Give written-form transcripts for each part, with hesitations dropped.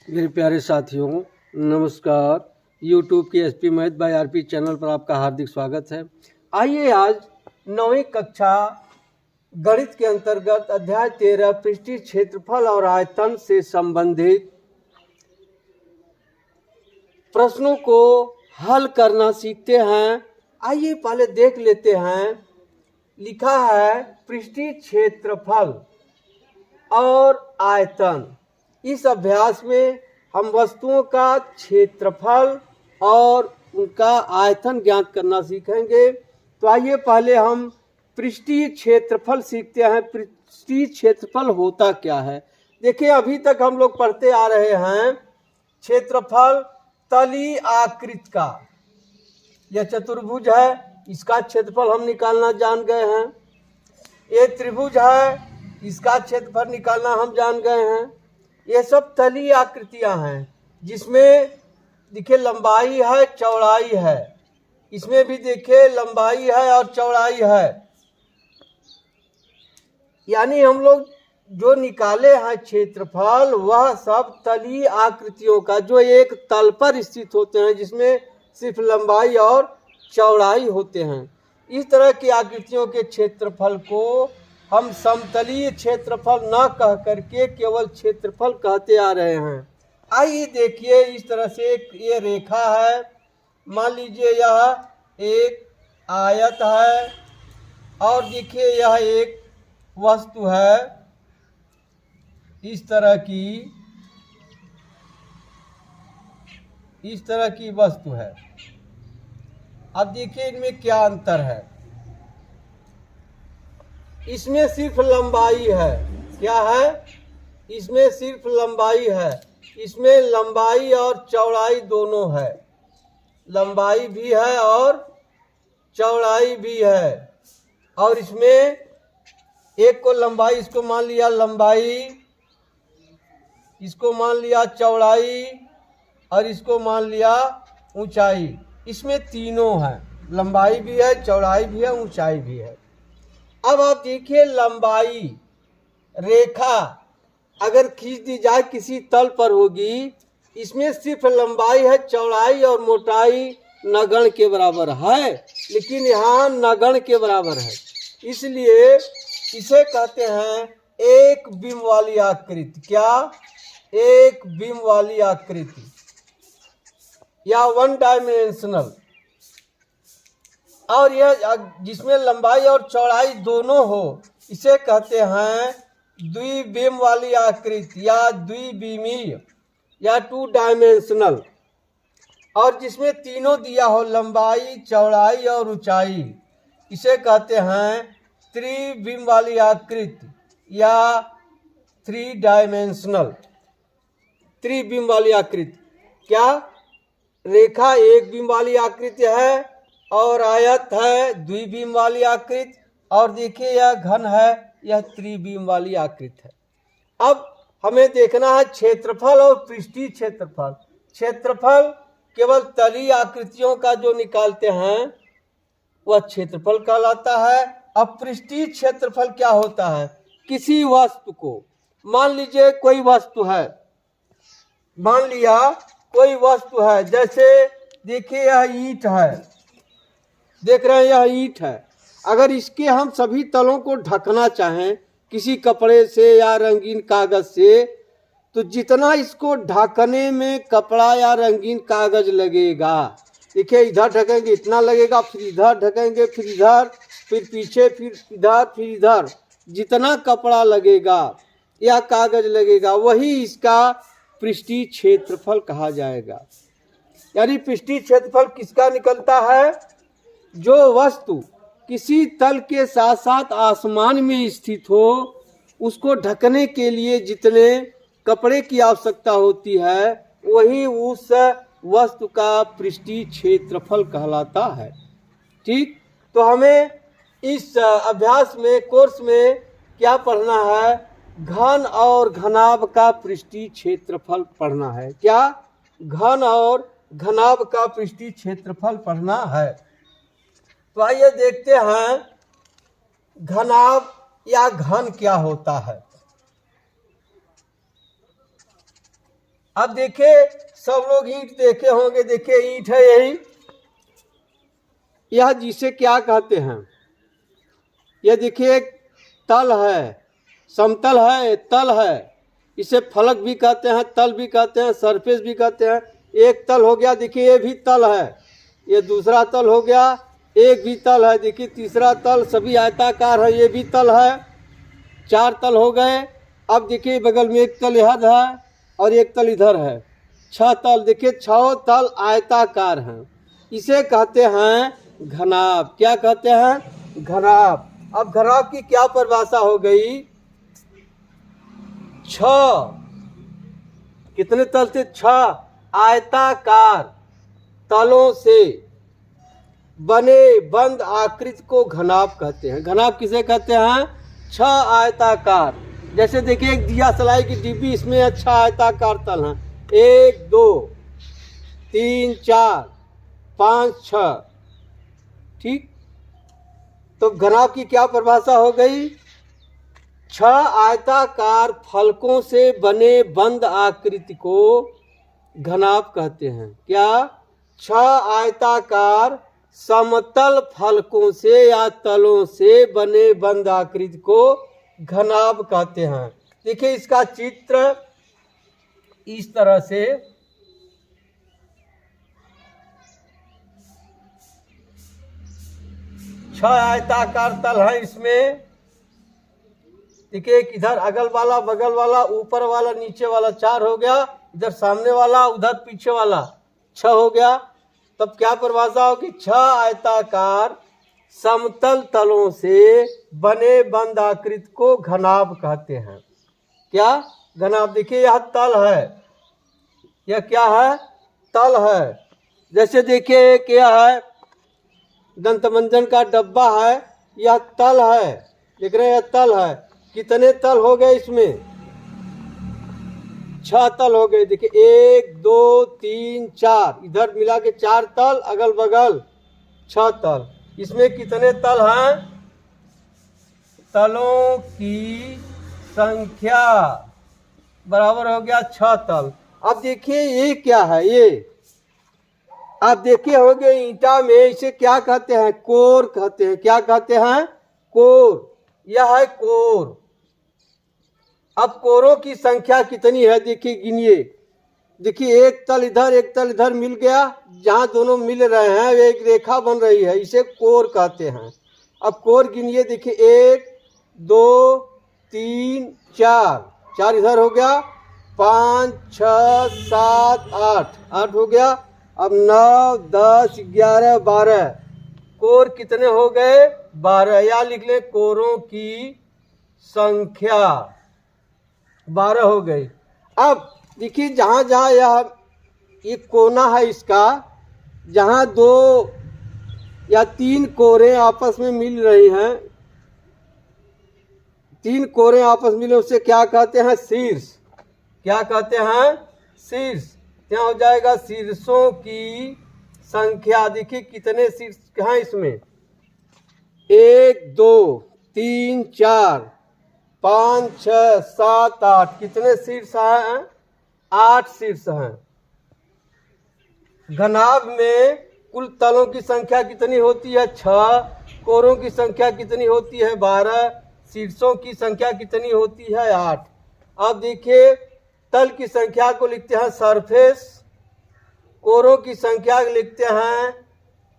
मेरे प्यारे साथियों, नमस्कार। YouTube के SP math by RP channel पर आपका हार्दिक स्वागत है। आइए आज 9वीं कक्षा गणित के अंतर्गत अध्याय 13 पृष्ठीय क्षेत्रफल और आयतन से संबंधित प्रश्नों को हल करना सीखते हैं। आइए पहले देख लेते हैं। लिखा है पृष्ठीय क्षेत्रफल और आयतन। इस अभ्यास में हम वस्तुओं का क्षेत्रफल और उनका आयतन ज्ञात करना सीखेंगे। तो आइए पहले हम पृष्ठीय क्षेत्रफल सीखते हैं। पृष्ठीय क्षेत्रफल होता क्या है? देखिए, अभी तक हम लोग पढ़ते आ रहे हैं क्षेत्रफल तलीय आकृति का। यह चतुर्भुज है, इसका क्षेत्रफल हम निकालना जान गए हैं। ये त्रिभुज है, इसका क्षेत्रफल निकालना हम जान गए हैं। ये सब तलीय आकृतियां हैं जिसमें देखिए लंबाई है, चौड़ाई है। इसमें भी देखिए लंबाई है और चौड़ाई है। यानी हम लोग जो निकाले हैं क्षेत्रफल, वह सब तलीय आकृतियों का, जो एक तल पर स्थित होते हैं, जिसमें सिर्फ लंबाई और चौड़ाई होते हैं। इस तरह की आकृतियों के क्षेत्रफल को हम समतलीय क्षेत्रफल न कह करके केवल क्षेत्रफल कहते आ रहे हैं। आइए देखिए, इस तरह से ये रेखा है। मान लीजिए यह एक आयत है और देखिए यह एक वस्तु है, इस तरह की वस्तु है। अब देखिए इनमें क्या अंतर है। इसमें सिर्फ लंबाई है। क्या है? इसमें सिर्फ लंबाई है। इसमें लंबाई और चौड़ाई दोनों है। लंबाई भी है और चौड़ाई भी है। और इसमें एक को लंबाई, इसको मान लिया लंबाई, इसको मान लिया चौड़ाई और इसको मान लिया ऊंचाई। इसमें तीनों हैं, लंबाई भी है, चौड़ाई भी है, ऊंचाई भी है। अब आप देखिए, लंबाई रेखा अगर खींच दी जाए किसी तल पर होगी, इसमें सिर्फ लंबाई है, चौड़ाई और मोटाई नगण्य के बराबर है, लेकिन यहाँ नगण्य के बराबर है। इसलिए इसे कहते हैं एक बिंब वाली आकृति। क्या? एक बिंब वाली आकृति या वन डायमेंशनल। और यह जिसमें लंबाई और चौड़ाई दोनों हो, इसे कहते हैं द्विबिंब वाली आकृति या द्विविमीय या टू डायमेंशनल। और जिसमें तीनों दिया हो, लंबाई, चौड़ाई और ऊंचाई, इसे कहते हैं त्रिबिंब वाली आकृति या थ्री डायमेंशनल। त्रिबिंब वाली आकृति क्या? रेखा एक बिंब वाली आकृति है और आयत है द्विबिंब वाली आकृति, और देखिए यह घन है, यह त्रिबिंब वाली आकृति है। अब हमें देखना है क्षेत्रफल और पृष्ठीय क्षेत्रफल। क्षेत्रफल केवल तलीय आकृतियों का जो निकालते हैं वह क्षेत्रफल कहलाता है। अब पृष्ठीय क्षेत्रफल क्या होता है? किसी वस्तु को, मान लीजिए कोई वस्तु है, मान लिया कोई वस्तु है, जैसे देखिए यह ईंट है, देख रहे हैं यह ईंट है। अगर इसके हम सभी तलों को ढकना चाहें किसी कपड़े से या रंगीन कागज से, तो जितना इसको ढकने में कपड़ा या रंगीन कागज लगेगा, देखिए इधर ढकेंगे इतना लगेगा, फिर इधर ढकेंगे, फिर इधर, फिर पीछे, फिर इधर, फिर इधर, जितना कपड़ा लगेगा या कागज लगेगा, वही इसका पृष्ठीय क्षेत्रफल कहा जाएगा। यानी पृष्ठीय क्षेत्रफल किसका निकलता है? जो वस्तु किसी तल के साथ साथ आसमान में स्थित हो, उसको ढकने के लिए जितने कपड़े की आवश्यकता होती है, वही उस वस्तु का पृष्ठीय क्षेत्रफल कहलाता है। ठीक, तो हमें इस अभ्यास में, कोर्स में क्या पढ़ना है? घन और घनाभ का पृष्ठीय क्षेत्रफल पढ़ना है। क्या? घन और घनाभ का पृष्ठीय क्षेत्रफल पढ़ना है। तो आइए देखते हैं घनाभ या घन क्या होता है। अब देखिए सब लोग ईंट देखे होंगे, देखिए ईंट है यही, यह जिसे क्या कहते हैं, यह देखिए एक तल है, समतल है, तल है, इसे फलक भी कहते हैं, तल भी कहते हैं, सरफेस भी कहते हैं। एक तल हो गया, देखिए ये भी तल है, ये दूसरा तल हो गया, एक भी तल है, देखिए तीसरा तल, सभी आयताकार है, ये भी तल है, 4 तल हो गए। अब देखिए बगल में एक तल इधर है और एक तल इधर है, 6 तल, देखिए 6 तल आयताकार हैं, इसे कहते हैं घनाभ। क्या कहते हैं? घनाभ। अब घनाभ की क्या परिभाषा हो गई? 6 कितने तल थे? 6 आयताकार तलों से बने बंद आकृति को घनाभ कहते हैं। घनाभ किसे कहते हैं? 6 आयताकार। जैसे देखिए एक दिया सलाई की डिब्बी, इसमें 6 आयताकार तल हैं, 1 2 3 4 5 6, ठीक। तो घनाभ की क्या परिभाषा हो गई? 6 आयताकार फलकों से बने बंद आकृति को घनाभ कहते हैं। क्या? 6 आयताकार समतल फलकों से या तलों से बने बंद आकृति को घनाभ कहते हैं। देखिए इसका चित्र इस तरह से, छह आयताकार तल है इसमें, देखिए एक इधर अगल वाला, बगल वाला, ऊपर वाला, नीचे वाला, 4 हो गया, इधर सामने वाला, उधर पीछे वाला 6 हो गया। तब क्या परिभाषा होगी? 6 आयताकार समतल तलों से बने बंद आकृति को घनाभ कहते हैं। क्या? घनाभ। देखिए यह तल है, यह क्या है? तल है। जैसे देखिए क्या है, दंतमंजन का डब्बा है, यह तल है, देख रहे हैं, यह तल है। कितने तल हो गए इसमें? 6 तल हो गए। देखिए 1 2 3 4, इधर मिला के 4 तल, अगल बगल 6 तल। इसमें कितने तल हैं? तलों की संख्या बराबर हो गया 6 तल। अब देखिए ये क्या है? ये आप देखे होंगे ईंटा में, इसे क्या कहते हैं? कोर कहते हैं। क्या कहते हैं? कोर। यह है कोर। अब कोरों की संख्या कितनी है? देखिए गिनिए। देखिए एक तल इधर, एक तल इधर मिल गया, जहां दोनों मिल रहे हैं एक रेखा बन रही है, इसे कोर कहते हैं। अब कोर गिनिए, देखिए 1 2 3 4, 4 इधर हो गया, 5 6 7 8 हो गया। अब 9 10 11 12, कोर कितने हो गए? 12। या लिख ले कोरों की संख्या 12 हो गई। अब देखिए जहाँ जहाँ यह एक कोना है इसका, जहाँ 2 या 3 कोरें आपस में मिल रही हैं, 3 कोरें आपस में मिले, उससे क्या कहते हैं? शीर्ष। क्या कहते हैं? शीर्ष। क्या हो जाएगा? शीर्षों की संख्या। देखिए कितने शीर्ष हैं इसमें? 1 2 3 4 5 6 7 8, कितने शीर्ष हैं? 8 शीर्ष हैं। घनाभ में कुल तलों की संख्या कितनी होती है? 6। कोरों की संख्या कितनी होती है? 12। शीर्षों की संख्या कितनी होती है? 8। अब देखिए तल की संख्या को लिखते हैं सरफेस, कोरों की संख्या लिखते हैं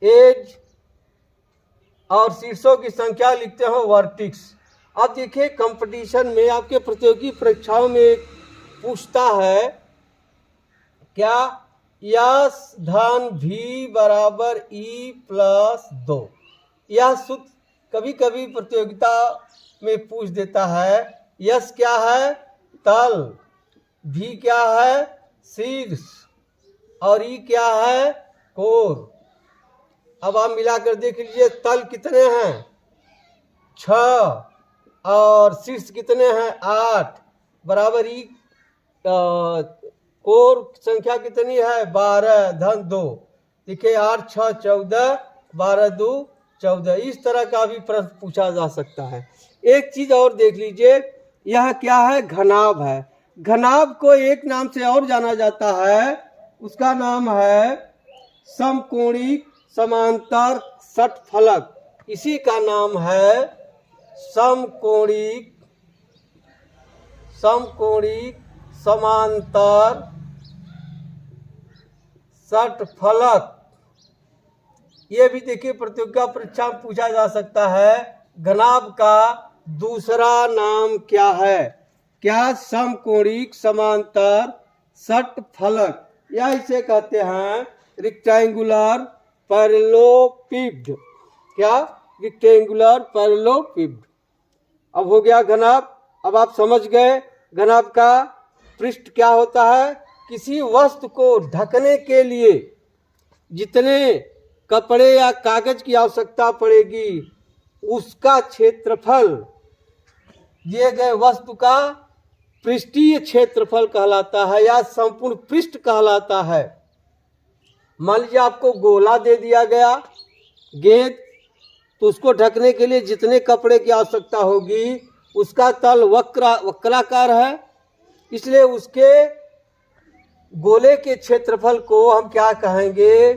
एज, और शीर्षों की संख्या लिखते हैं वर्टिक्स। अब देखिए कंपटीशन में, आपके प्रतियोगी परीक्षाओं में पूछता है क्या? यस धन भी बराबर ई प्लस 2। यह सूत्र कभी कभी प्रतियोगिता में पूछ देता है। यस क्या है? तल, भी क्या है? शीर्ष, और ई क्या है? कोर। अब आप मिलाकर देख लीजिए, तल कितने हैं? 6, और शीर्ष कितने हैं? 8, बराबर ई कोर संख्या कितनी है? 12 धन 2। देखिए 8 6 14, 12 2 14। इस तरह का भी प्रश्न पूछा जा सकता है। एक चीज और देख लीजिए, यह क्या है? घनाभ है। घनाभ को एक नाम से और जाना जाता है, उसका नाम है समकोणिक समांतर षटफलक। इसी का नाम है समकोणिक समांतर षटफलक। ये भी देखिए प्रतियोगिता परीक्षा में पूछा जा सकता है, घनाभ का दूसरा नाम क्या है? क्या समकोणिक समांतर षटफलक, या इसे कहते हैं रेक्टेंगुलर पैरेललोपिड। क्या? रेक्टेंगुलर पैरेललोपिड। अब हो गया घनाभ। अब आप समझ गए घनाभ का पृष्ठ क्या होता है। किसी वस्तु को ढकने के लिए जितने कपड़े या कागज की आवश्यकता पड़ेगी, उसका क्षेत्रफल दिए गए वस्तु का पृष्ठीय क्षेत्रफल कहलाता है या संपूर्ण पृष्ठ कहलाता है। मान लीजिए आपको गोला दे दिया गया गेंद, तो उसको ढकने के लिए जितने कपड़े की आवश्यकता होगी, उसका तल वक्राकार है, इसलिए उसके गोले के क्षेत्रफल को हम क्या कहेंगे?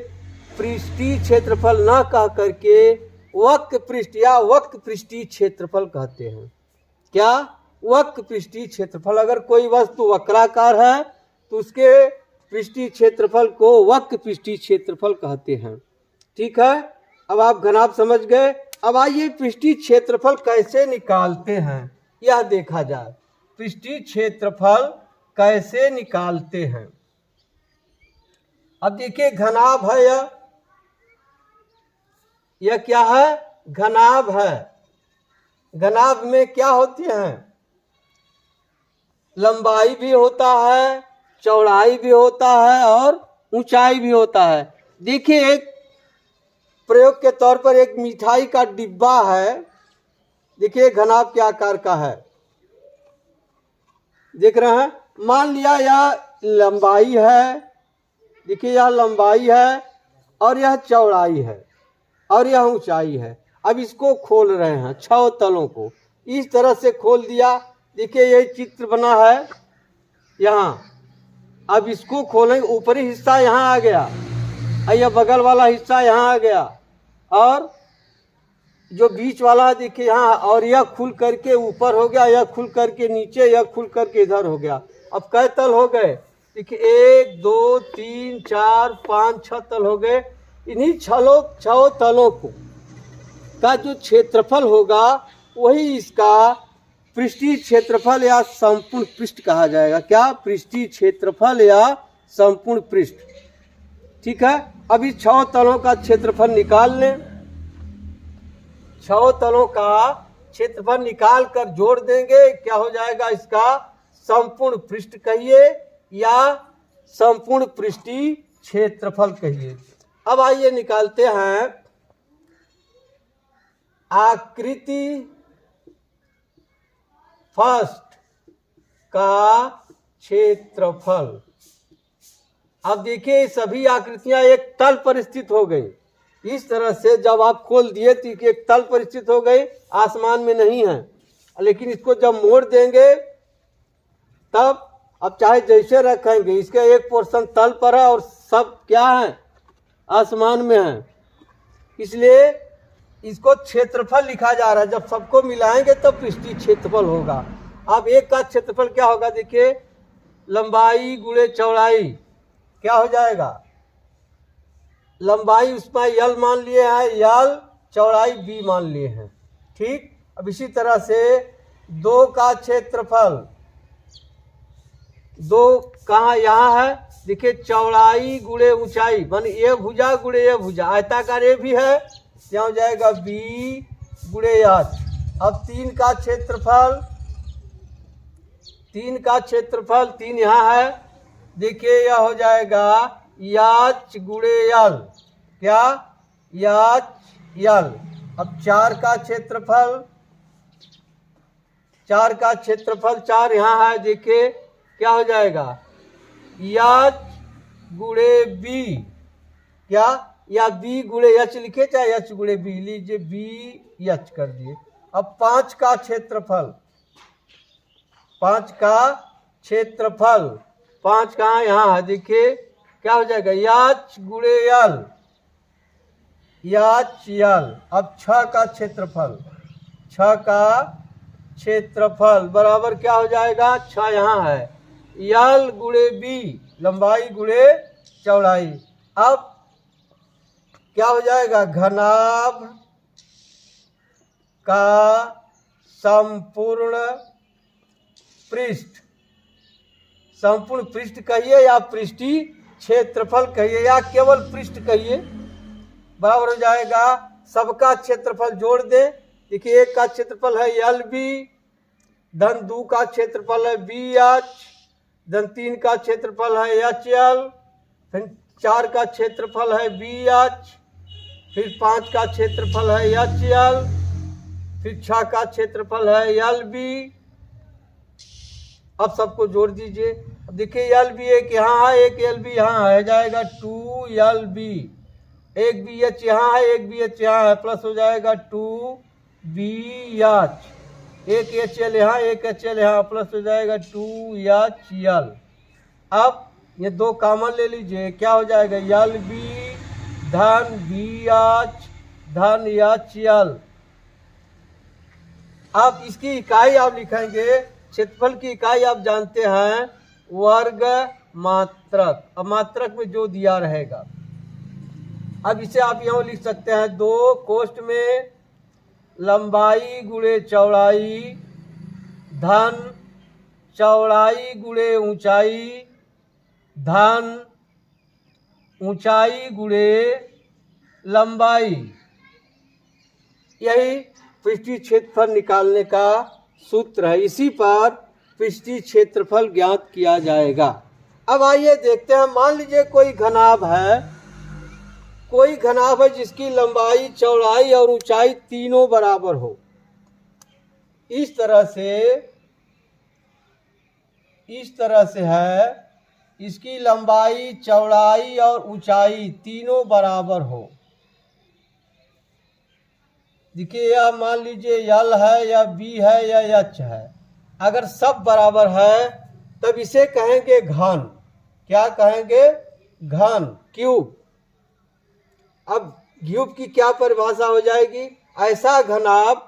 पृष्ठीय क्षेत्रफल न कह करके वक्र पृष्ठ या वक्र पृष्ठीय क्षेत्रफल कहते हैं। क्या? वक्र पृष्ठीय क्षेत्रफल। अगर कोई वस्तु वक्राकार है तो उसके पृष्ठीय क्षेत्रफल को वक्र पृष्ठीय क्षेत्रफल कहते हैं। ठीक है, अब आप घनाभ समझ गए। अब आइए पृष्ठीय क्षेत्रफल कैसे निकालते हैं यह देखा जाए। पृष्ठीय क्षेत्रफल कैसे निकालते हैं? अब देखिए घनाभ है, यह क्या है? घनाभ है। घनाभ में क्या होती हैं? लंबाई भी होता है, चौड़ाई भी होता है और ऊंचाई भी होता है। देखिए एक प्रयोग के तौर पर एक मिठाई का डिब्बा है, देखिए घनाभ के आकार का है, देख रहे हैं। मान लिया यह लंबाई है, देखिए यह लंबाई है और यह चौड़ाई है और यह ऊंचाई है। अब इसको खोल रहे हैं, 6 तलों को इस तरह से खोल दिया। देखिए ये चित्र बना है यहाँ। अब इसको खोलेंगे, ऊपरी हिस्सा यहाँ आ गया और यह बगल वाला हिस्सा यहाँ आ गया और जो बीच वाला देखिए यहाँ, और यह खुल करके ऊपर हो गया, यह खुल करके नीचे, यह खुल करके इधर हो गया। अब कै तल हो गए? देखिए 1 2 3 4 5 6 तल हो गए। इन्हीं 6 तलों को का जो क्षेत्रफल होगा वही इसका पृष्ठीय क्षेत्रफल या संपूर्ण पृष्ठ कहा जाएगा। क्या? पृष्ठीय क्षेत्रफल या संपूर्ण पृष्ठ। ठीक है, अब इस 6 तलों का क्षेत्रफल निकाल लें। 6 तलों का क्षेत्रफल निकाल कर जोड़ देंगे, क्या हो जाएगा? इसका संपूर्ण पृष्ठ कहिए या संपूर्ण पृष्ठीय क्षेत्रफल कहिए। अब आइए निकालते हैं आकृति फर्स्ट का क्षेत्रफल। अब देखिए सभी आकृतियां एक तल पर स्थित हो गई। इस तरह से जब आप खोल दिए तो एक तल पर स्थित हो गई, आसमान में नहीं है। लेकिन इसको जब मोड़ देंगे तब अब चाहे जैसे रखेंगे, इसका एक पोर्शन तल पर है और सब क्या है? आसमान में है। इसलिए इसको क्षेत्रफल लिखा जा रहा है। जब सबको मिलाएंगे तब पृष्ठीय क्षेत्रफल होगा। अब एक का क्षेत्रफल क्या होगा? देखिए लंबाई गुणे चौड़ाई क्या हो जाएगा? लंबाई उसमें यल मान लिए हैं, यल, चौड़ाई बी मान लिए हैं। ठीक, अब इसी तरह से 2 का क्षेत्रफल, 2 कहाँ? यहाँ है। देखिए चौड़ाई गुणे ऊंचाई मान ए भुजा गुणे ए भुजा, आयताकार ए भी है, यहाँ हो जाएगा बी गुणे एच। अब 3 का क्षेत्रफल, 3 का क्षेत्रफल 3 यहाँ है, देखिए यह हो जाएगा एच गुणे यल। क्या? एच यल। अब 4 का क्षेत्रफल, 4 का क्षेत्रफल 4 यहाँ है, देखिए क्या हो जाएगा? एच गुणे बी। क्या? या बी गुणे एच लिखे, चाहे एच गुणे बी लीजिए, बी एच कर दिए। अब 5 का क्षेत्रफल, 5 का क्षेत्रफल 5 कहाँ यहाँ है, देखिए क्या हो जाएगा, याच गुणे यल, याच यल। अब 6 का क्षेत्रफल, 6 का क्षेत्रफल बराबर क्या हो जाएगा, 6 यहाँ है, यल गुणे बी, लंबाई गुणे चौड़ाई। अब क्या हो जाएगा, घनाभ का संपूर्ण पृष्ठ, संपूर्ण पृष्ठ कहिए या पृष्ठीय क्षेत्रफल कहिए या केवल पृष्ठ कहिए, बराबर हो जाएगा, सबका क्षेत्रफल जोड़ दे। देखिए 1 का क्षेत्रफल है यल बी, धन 2 का क्षेत्रफल है बी एच, धन 3 का क्षेत्रफल है एच यल, फिर 4 का क्षेत्रफल है बी एच, फिर 5 का क्षेत्रफल है एच यल, फिर 6 का क्षेत्रफल है यल बी। अब सबको जोड़ दीजिए। अब देखिए यल बी एक यहाँ है, एक यल बी यहाँ है, जाएगा 2 यल बी, एक बी एच यहाँ है, एक बी एच यहाँ है, प्लस हो जाएगा 2 बी एच, एक एच एल यहाँ, एक एच एल यहाँ, प्लस हो जाएगा 2 एच यल। अब ये 2 कॉमन ले लीजिए, क्या हो जाएगा, यल बी धन बी एच धन एच यल। अब इसकी इकाई आप लिखेंगे, क्षेत्रफल की इकाई आप जानते हैं वर्ग मात्रक। अब मात्रक में जो दिया रहेगा, अब इसे आप यहाँ लिख सकते हैं 2 कोष्ठ में लंबाई गुणे चौड़ाई धन चौड़ाई गुणे ऊंचाई धन ऊंचाई गुणे लंबाई। यही पृष्ठीय क्षेत्रफल निकालने का सूत्र है, इसी पर पृष्ठीय क्षेत्रफल ज्ञात किया जाएगा। अब आइए देखते हैं, मान लीजिए कोई घनाभ है, कोई घनाभ है जिसकी लंबाई चौड़ाई और ऊंचाई तीनों बराबर हो। इस तरह से है, इसकी लंबाई चौड़ाई और ऊंचाई तीनों बराबर हो। देखिए यह मान लीजिए यल है या बी है या एच है, अगर सब बराबर है तब इसे कहेंगे घन। क्या कहेंगे, घन, क्यूब। अब क्यूब की क्या परिभाषा हो जाएगी, ऐसा घनाभ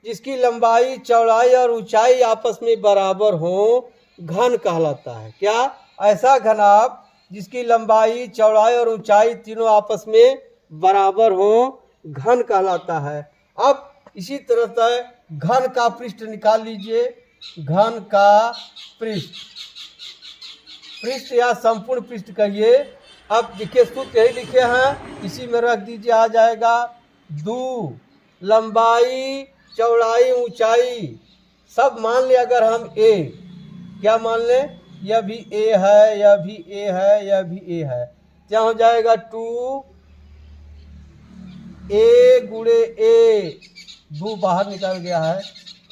जिसकी लंबाई चौड़ाई और ऊंचाई आपस में बराबर हो, घन कहलाता है। क्या, ऐसा घनाभ जिसकी लंबाई चौड़ाई और ऊंचाई तीनों आपस में बराबर हो, घन कहलाता है। अब इसी तरह से घन का पृष्ठ निकाल लीजिए, घन का पृष्ठ, पृष्ठ या संपूर्ण पृष्ठ कहिए। अब देखिए सूत्र यही लिखे हैं, इसी में रख दीजिए, आ जाएगा 2 लंबाई चौड़ाई ऊंचाई सब मान ले। अगर हम ए, क्या मान लें, यह भी ए है, यह भी ए है, यह भी ए है, क्या हो जाएगा 2 ए गुणे ए, 2 बाहर निकल गया है,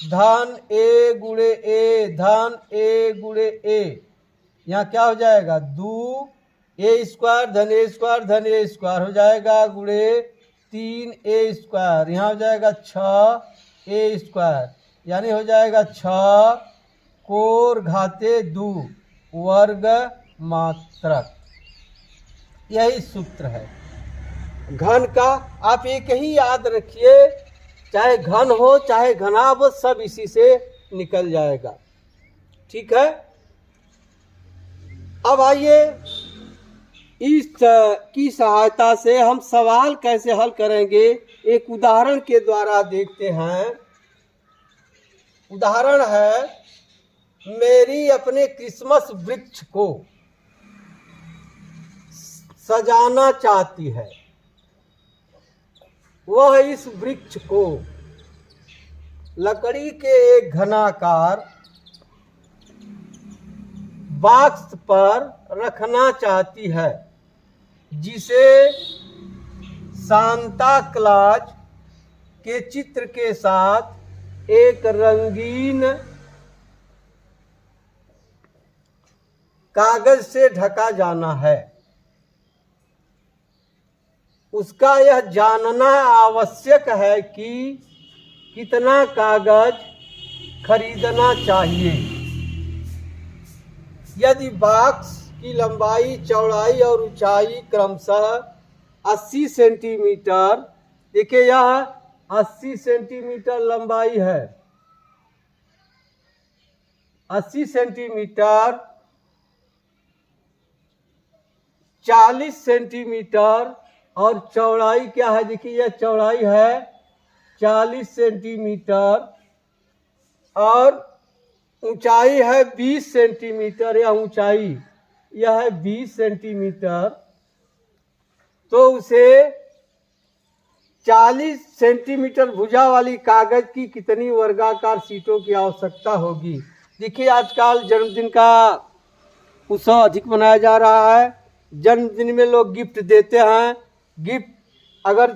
धन ए गुणे ए धन ए गुणे ए। यहाँ क्या हो जाएगा, 2 ए स्क्वायर धन ए स्क्वायर धन ए स्क्वायर हो जाएगा, गुणे 3 ए स्क्वायर, यहाँ हो जाएगा 6 ए स्क्वायर, यानी हो जाएगा 6 कोर घाते 2 वर्ग मात्रक। यही सूत्र है घन का। आप एक ही याद रखिए, चाहे घन हो चाहे घनाभ हो, सब इसी से निकल जाएगा। ठीक है। अब आइए इस की सहायता से हम सवाल कैसे हल करेंगे, एक उदाहरण के द्वारा देखते हैं। उदाहरण है, मेरी अपने क्रिसमस वृक्ष को सजाना चाहती है। वह इस वृक्ष को लकड़ी के एक घनाकार बॉक्स पर रखना चाहती है, जिसे सांता क्लॉज के चित्र के साथ एक रंगीन कागज से ढका जाना है। उसका यह जानना आवश्यक है कि कितना कागज खरीदना चाहिए। यदि बॉक्स की लंबाई, चौड़ाई और ऊंचाई क्रमशः 80 सेंटीमीटर, देखिए यह 80 सेंटीमीटर लंबाई है, 80 सेंटीमीटर, 40 सेंटीमीटर और चौड़ाई क्या है, देखिए यह चौड़ाई है 40 सेंटीमीटर और ऊंचाई है 20 सेंटीमीटर, या ऊंचाई यह है 20 सेंटीमीटर, तो उसे 40 सेंटीमीटर भुजा वाली कागज की कितनी वर्गाकार सीटों की आवश्यकता होगी। देखिए आजकल जन्मदिन का उत्सव अधिक मनाया जा रहा है, जन्मदिन में लोग गिफ्ट देते हैं। गिफ्ट अगर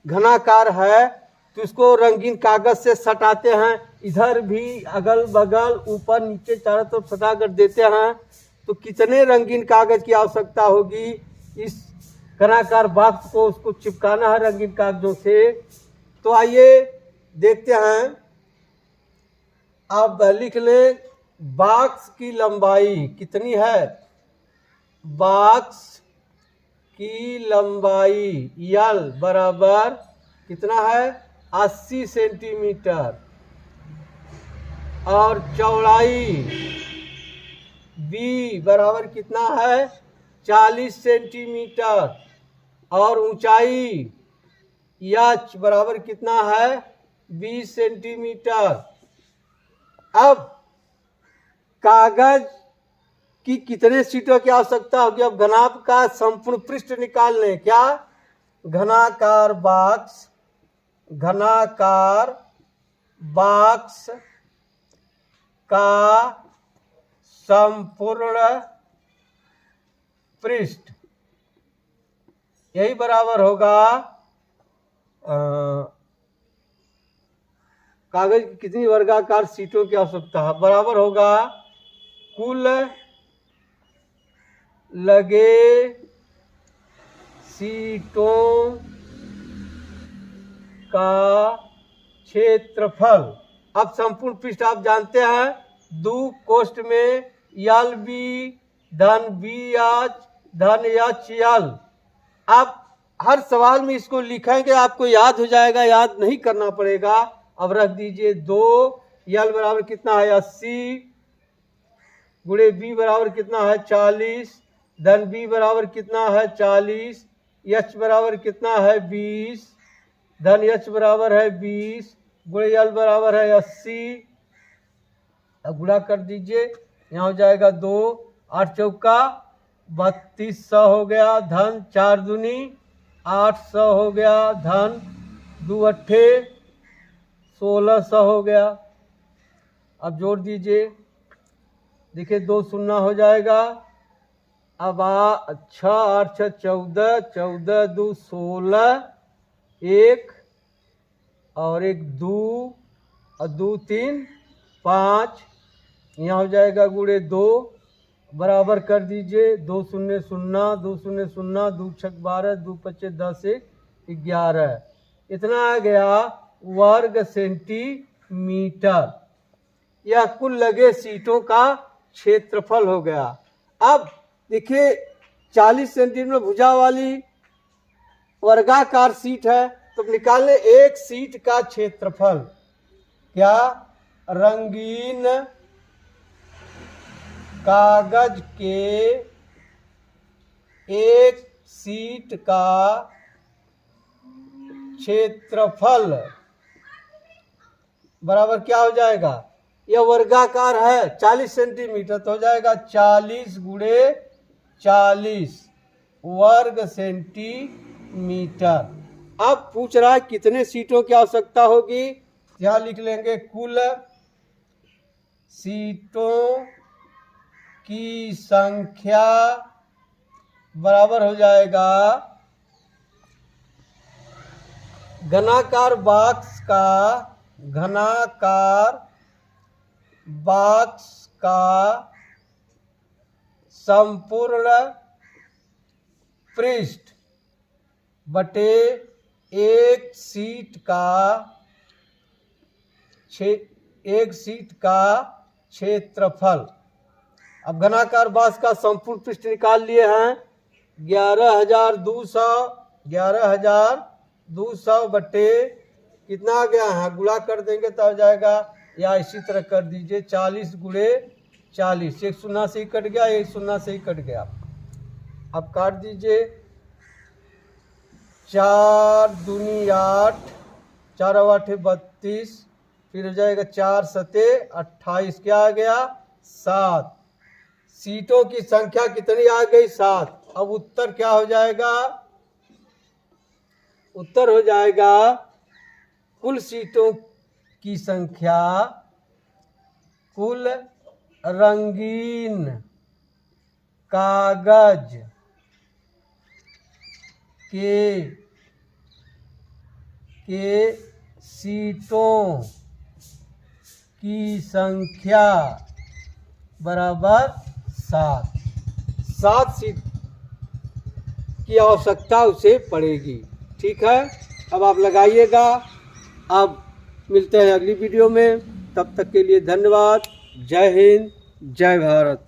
घनाकार है तो उसको रंगीन कागज से सटाते हैं, इधर भी अगल बगल ऊपर नीचे चारों तरफ सटा कर देते हैं, तो कितने रंगीन कागज की आवश्यकता होगी। इस घनाकार बॉक्स को उसको चिपकाना है रंगीन कागजों से। तो आइए देखते हैं, आप लिख लें बॉक्स की लंबाई कितनी है। बॉक्स की लंबाई यल बराबर कितना है 80 सेंटीमीटर और चौड़ाई बी बराबर कितना है 40 सेंटीमीटर और ऊंचाई एच बराबर कितना है 20 सेंटीमीटर। अब कागज की कितने सीटों की आवश्यकता होगी। अब घनाभ का संपूर्ण पृष्ठ निकाल लें। क्या घनाकार बॉक्स, घनाकार बॉक्स का संपूर्ण पृष्ठ यही बराबर होगा कागज की कितनी वर्गाकार सीटों की आवश्यकता है, बराबर होगा कुल लगे सीटों का क्षेत्रफल। अब संपूर्ण पृष्ठ आप जानते हैं 2 कोष्ठ में यल बी धन बी एच धन एच यल। आप हर सवाल में इसको लिखेंगे, आपको याद हो जाएगा, याद नहीं करना पड़ेगा। अब रख दीजिए 2 यल बराबर कितना है 80 गुणे बी बराबर कितना है 40 धन बी बराबर कितना है 40 एच बराबर कितना है 20 धन एच बराबर है 20 गुणे यल बराबर है 80। अब गुणा कर दीजिए, यहाँ हो जाएगा 2 8 चौका 3200 हो गया धन 4 दूनी 800 हो गया धन 2 अट्ठे 1600 हो गया। अब जोड़ दीजिए, देखिए 2 शून्य हो जाएगा। अब 6 8 6 14 14 2 16 1 और 1 2 और 2 3 5, यहाँ हो जाएगा गुणे 2 बराबर कर दीजिए 2 शून्य 0 2 शून्य 0 2 छक 12 2 पच्चे 10 1 11, इतना आ गया वर्ग सेंटीमीटर। यह कुल लगे सीटों का क्षेत्रफल हो गया। अब देखिए 40 सेंटीमीटर भुजा वाली वर्गाकार सीट है, तो निकालने एक सीट का क्षेत्रफल। क्या रंगीन कागज के एक सीट का क्षेत्रफल बराबर क्या हो जाएगा, यह वर्गाकार है 40 सेंटीमीटर, तो हो जाएगा 40 गुणे 40 वर्ग सेंटीमीटर। अब पूछ रहा है कितने सीटों की आवश्यकता होगी, यहां लिख लेंगे कुल सीटों की संख्या बराबर हो जाएगा घनाकार बॉक्स का संपूर्ण पृष्ठ बटे एक सीट का क्षेत्रफल। अब घनाकार बांस का संपूर्ण पृष्ठ निकाल लिए हैं 11,200 बटे कितना आ गया है, गुणा कर देंगे तो हो जाएगा, या इसी तरह कर दीजिए 40 गुणे 40, एक शून्य से ही कट गया, एक शून्य से ही कट गया। अब काट दीजिए 4 दूनी 8, 4 8 32, फिर हो जाएगा 4 सते 28, क्या आ गया 7। सीटों की संख्या कितनी आ गई 7। अब उत्तर क्या हो जाएगा, उत्तर हो जाएगा कुल सीटों की संख्या कुल रंगीन कागज के सीटों की संख्या बराबर 7 सीट की आवश्यकता उसे पड़ेगी। ठीक है, अब आप लगाइएगा। अब मिलते हैं अगली वीडियो में, तब तक के लिए धन्यवाद। जय हिंद, जय भारत।